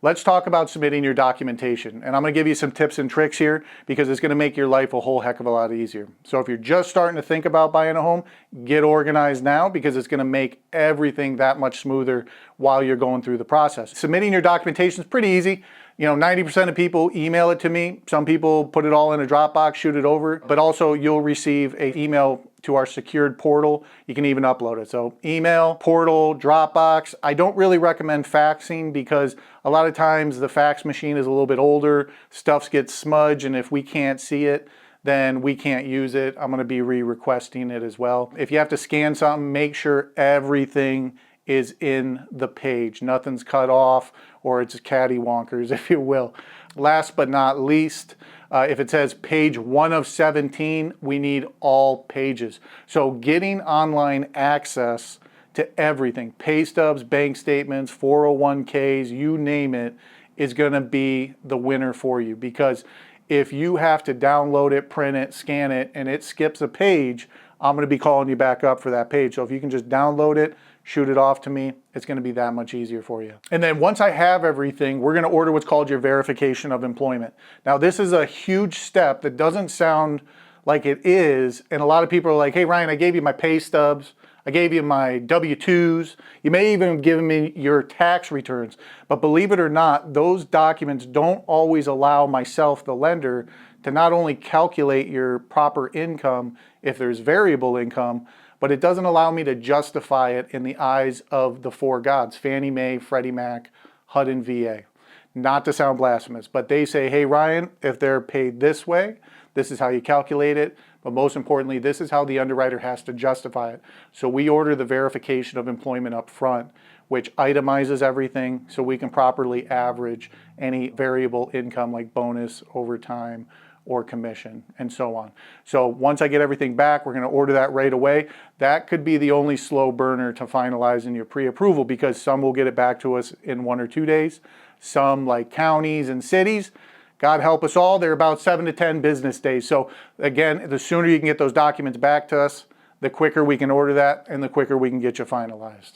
Let's talk about submitting your documentation. And I'm going to give you some tips and tricks here because it's going to make your life a whole heck of a lot easier. So if you're just starting to think about buying a home, get organized now because it's going to make everything that much smoother while you're going through the process. Submitting your documentation is pretty easy. 90% of people email it to me. Some people put it all in a Dropbox, shoot it over, but also you'll receive an email to our secured portal. You can even upload it. So email, portal, Dropbox. I don't really recommend faxing because a lot of times the fax machine is a little bit older, stuff gets smudged, and if we can't see it, then we can't use it. I'm going to be re-requesting it as well. If you have to scan something, make sure everything is in the page. Nothing's cut off or it's cattywankers, if you will. Last but not least, if it says page 1 of 17, we need all pages. So getting online access to everything, pay stubs, bank statements, 401ks, you name it, is gonna be the winner for you. Because if you have to download it, print it, scan it, and it skips a page, I'm gonna be calling you back up for that page. So if you can just download it, shoot it off to me, it's gonna be that much easier for you. And then once I have everything, we're gonna order what's called your verification of employment. Now this is a huge step that doesn't sound like it is, and a lot of people are like, hey Ryan, I gave you my pay stubs, I gave you my W-2s, you may even give me your tax returns, but believe it or not, those documents don't always allow myself, the lender, to not only calculate your proper income if there's variable income, but it doesn't allow me to justify it in the eyes of the four gods, Fannie Mae, Freddie Mac, HUD, and VA. Not to sound blasphemous, but they say, hey Ryan, if they're paid this way, this is how you calculate it, but most importantly, this is how the underwriter has to justify it. So we order the verification of employment up front, which itemizes everything so we can properly average any variable income like bonus, overtime, or commission, and so on. So once I get everything back, we're gonna order that right away. That could be the only slow burner to finalizing your pre-approval because some will get it back to us in 1 or 2 days. Some, like counties and cities, God help us all, they're about 7 to 10 business days. So again, the sooner you can get those documents back to us, the quicker we can order that and the quicker we can get you finalized.